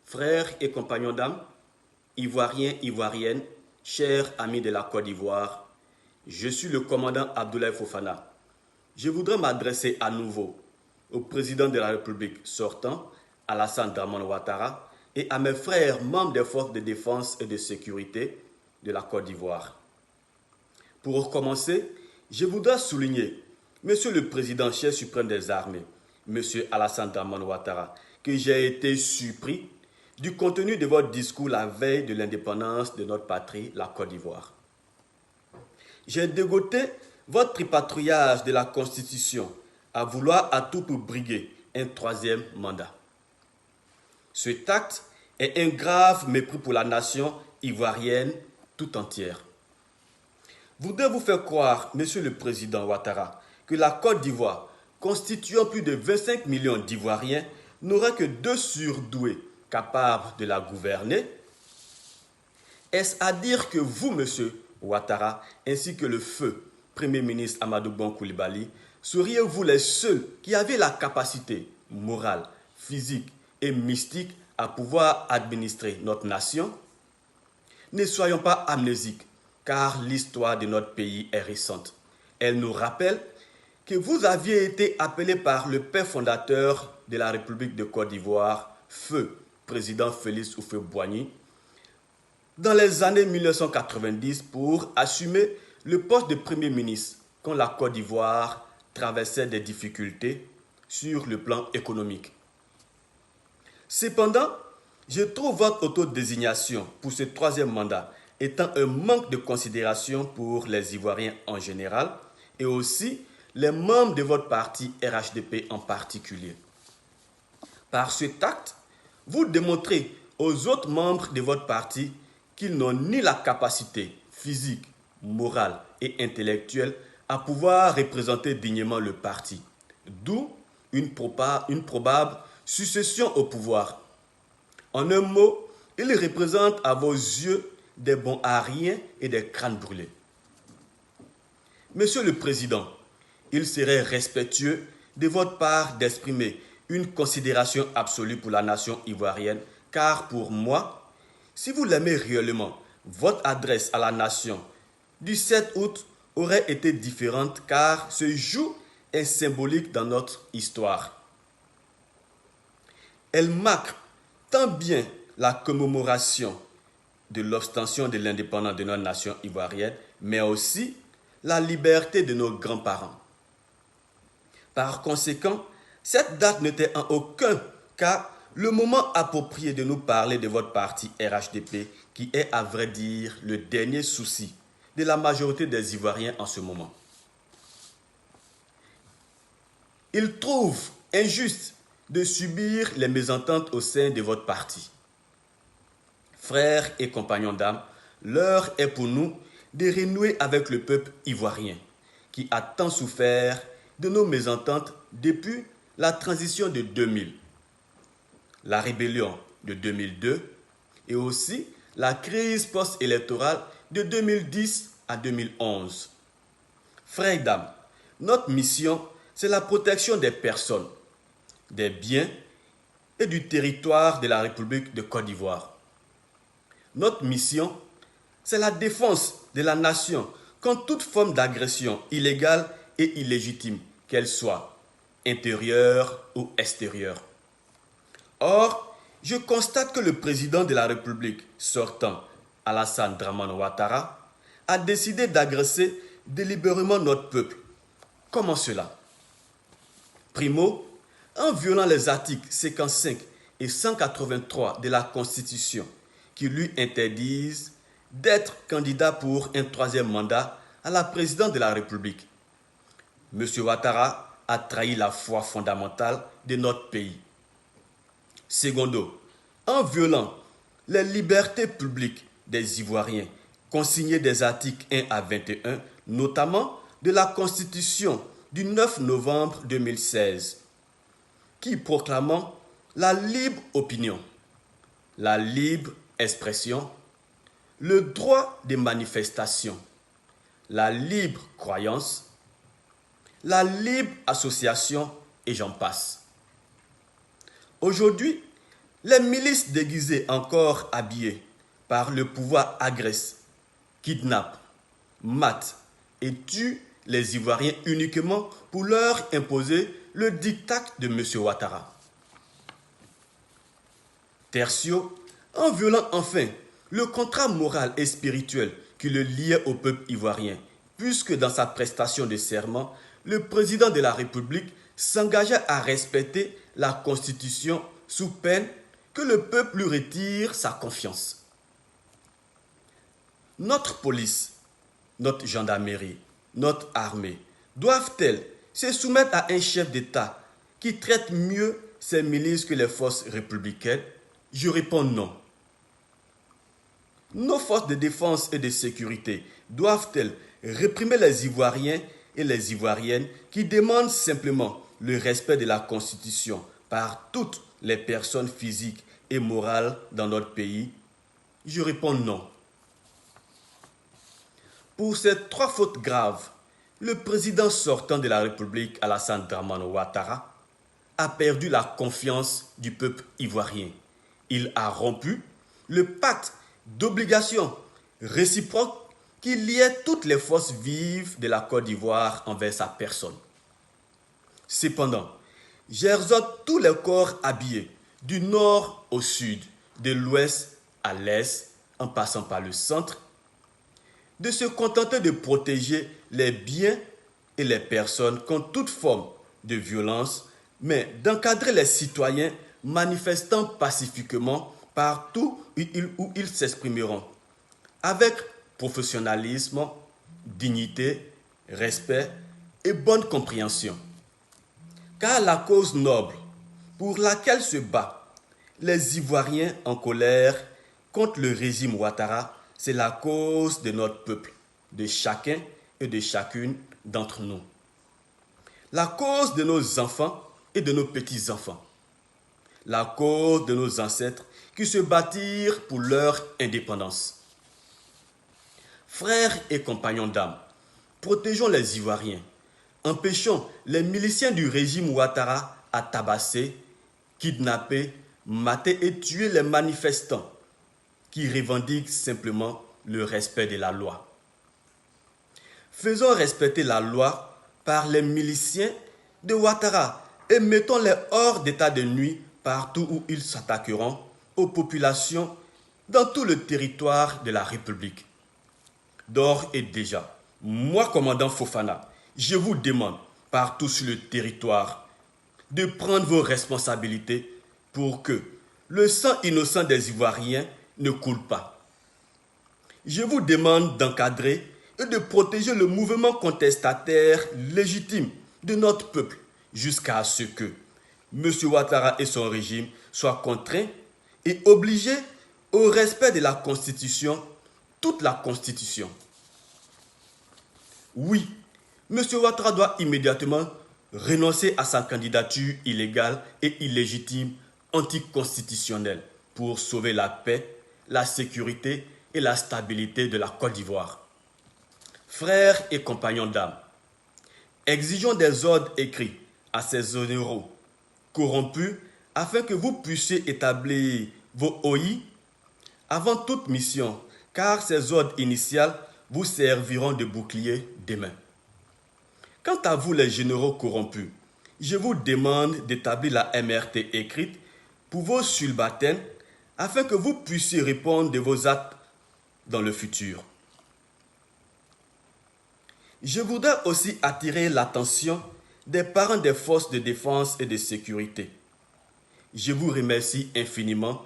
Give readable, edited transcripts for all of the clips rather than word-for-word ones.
Frères et compagnons d'âme, Ivoiriens, Ivoiriennes, chers amis de la Côte d'Ivoire, je suis le commandant Abdoulaye Fofana. Je voudrais m'adresser à nouveau au président de la République sortant, Alassane Dramane Ouattara, et à mes frères membres des forces de défense et de sécurité de la Côte d'Ivoire. Pour commencer, je voudrais souligner, Monsieur le Président chef suprême des armées, Monsieur Alassane Dramane Ouattara, que j'ai été surpris du contenu de votre discours la veille de l'indépendance de notre patrie, la Côte d'Ivoire. J'ai dégoté votre tripatouillage de la Constitution à vouloir à tout pour briguer un troisième mandat. Cet acte est un grave mépris pour la nation ivoirienne tout entière. Voudrais vous faire croire, Monsieur le Président Ouattara, que la Côte d'Ivoire, constituant plus de 25 millions d'Ivoiriens, n'aurait que deux surdoués capables de la gouverner? Est-ce à dire que vous, Monsieur Ouattara, ainsi que le feu Premier ministre Amadou Bon Coulibaly, seriez-vous les seuls qui avaient la capacité morale, physique et mystique à pouvoir administrer notre nation? Ne soyons pas amnésiques, car l'histoire de notre pays est récente. Elle nous rappelle que vous aviez été appelé par le père fondateur de la République de Côte d'Ivoire, feu président Félix Houphouët-Boigny, dans les années 1990 pour assumer le poste de Premier ministre quand la Côte d'Ivoire traversait des difficultés sur le plan économique. Cependant, je trouve votre autodésignation pour ce troisième mandat étant un manque de considération pour les Ivoiriens en général et aussi les membres de votre parti RHDP en particulier. Par cet acte, vous démontrez aux autres membres de votre parti qu'ils n'ont ni la capacité physique, morale et intellectuelle à pouvoir représenter dignement le parti, d'où une probable succession au pouvoir. En un mot, il représente à vos yeux des bons à rien et des crânes brûlés. Monsieur le Président, il serait respectueux de votre part d'exprimer une considération absolue pour la nation ivoirienne, car pour moi, si vous l'aimez réellement, votre adresse à la nation du 7 août aurait été différente car ce jour est symbolique dans notre histoire. Elle marque tant bien la commémoration de l'obtention de l'indépendance de notre nation ivoirienne, mais aussi la liberté de nos grands-parents. Par conséquent, cette date n'était en aucun cas le moment approprié de nous parler de votre parti RHDP, qui est à vrai dire le dernier souci de la majorité des Ivoiriens en ce moment. Ils trouvent injuste de subir les mésententes au sein de votre parti. Frères et compagnons d'âme, l'heure est pour nous de renouer avec le peuple ivoirien, qui a tant souffert de nos mésententes depuis la transition de 2000, la rébellion de 2002 et aussi la crise post-électorale de 2010 à 2011. Frères et dames, notre mission, c'est la protection des personnes, des biens et du territoire de la République de Côte d'Ivoire. Notre mission, c'est la défense de la nation contre toute forme d'agression illégale et illégitime, qu'elle soit intérieure ou extérieure. Or, je constate que le président de la République sortant, Alassane Dramane Ouattara, a décidé d'agresser délibérément notre peuple. Comment cela? Primo, en violant les articles 55 et 183 de la Constitution qui lui interdisent d'être candidat pour un troisième mandat à la présidence de la République. M. Ouattara a trahi la foi fondamentale de notre pays. Secondo, en violant les libertés publiques des Ivoiriens consignées des articles 1 à 21, notamment de la Constitution du 9 novembre 2016, qui proclamant la libre opinion, la libre expression, le droit de manifestation, la libre croyance, la libre association et j'en passe. Aujourd'hui, Les milices déguisées encore habillées par le pouvoir agressent, kidnappent, matent et tuent les Ivoiriens uniquement pour leur imposer le diktat de M. Ouattara. Tertio, en violant enfin le contrat moral et spirituel qui le liait au peuple ivoirien, puisque dans sa prestation de serment, le président de la République s'engagea à respecter la Constitution sous peine que le peuple lui retire sa confiance. Notre police, notre gendarmerie, notre armée doivent-elles se soumettre à un chef d'État qui traite mieux ses milices que les forces républicaines? Je réponds non. Nos forces de défense et de sécurité doivent-elles réprimer les Ivoiriens et les Ivoiriennes qui demandent simplement le respect de la Constitution par toutes les personnes physiques et morales dans notre pays? Je réponds non. Pour ces trois fautes graves, le président sortant de la République, Alassane Dramane Ouattara, a perdu la confiance du peuple ivoirien. Il a rompu le pacte d'obligation réciproque qui liait toutes les forces vives de la Côte d'Ivoire envers sa personne. Cependant, j'exhorte tous les corps habillés, du nord au sud, de l'ouest à l'est, en passant par le centre, de se contenter de protéger les biens et les personnes contre toute forme de violence, mais d'encadrer les citoyens manifestant pacifiquement partout où ils s'exprimeront, avec professionnalisme, dignité, respect et bonne compréhension. Car la cause noble pour laquelle se battent les Ivoiriens en colère contre le régime Ouattara, c'est la cause de notre peuple, de chacun et de chacune d'entre nous. La cause de nos enfants et de nos petits-enfants. La cause de nos ancêtres qui se battirent pour leur indépendance. Frères et compagnons d'âme, protégeons les Ivoiriens. Empêchons les miliciens du régime Ouattara à tabasser, kidnapper, mater et tuer les manifestants qui revendiquent simplement le respect de la loi. Faisons respecter la loi par les miliciens de Ouattara et mettons-les hors d'état de nuit partout où ils s'attaqueront aux populations dans tout le territoire de la République. D'ores et déjà, moi, commandant Fofana, je vous demande, partout sur le territoire, de prendre vos responsabilités pour que le sang innocent des Ivoiriens ne coule pas. Je vous demande d'encadrer et de protéger le mouvement contestataire légitime de notre peuple jusqu'à ce que M. Ouattara et son régime soient contraints et obligés au respect de la Constitution, toute la Constitution. Oui, M. Ouattara doit immédiatement renoncer à sa candidature illégale et illégitime anticonstitutionnelle pour sauver la paix, la sécurité et la stabilité de la Côte d'Ivoire. Frères et compagnons d'âme, exigeons des ordres écrits à ces généraux corrompus afin que vous puissiez établir vos OI avant toute mission, car ces ordres initiaux vous serviront de bouclier demain. Quant à vous les généraux corrompus, je vous demande d'établir la MRT écrite pour vos subalternes afin que vous puissiez répondre de vos actes dans le futur. Je voudrais aussi attirer l'attention des parents des forces de défense et de sécurité. Je vous remercie infiniment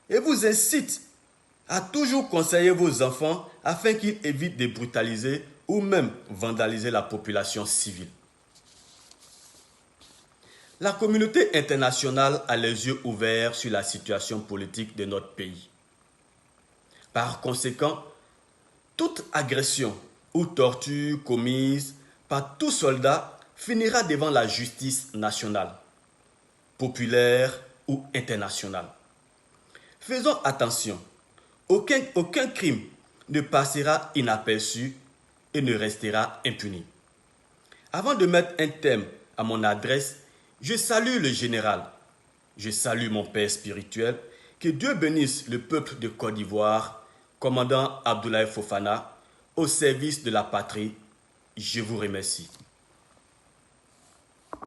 et vous incite à toujours conseiller vos enfants afin qu'ils évitent de brutaliser ou même vandaliser la population civile. La communauté internationale a les yeux ouverts sur la situation politique de notre pays. Par conséquent, toute agression ou torture commise par tout soldat finira devant la justice nationale, populaire ou internationale. Faisons attention, aucun crime ne passera inaperçu et ne restera impuni. Avant de mettre un terme à mon adresse, je salue le général Je salue mon père spirituel. Que Dieu bénisse le peuple de Côte d'Ivoire, commandant Abdoulaye Fofana, au service de la patrie. Je vous remercie.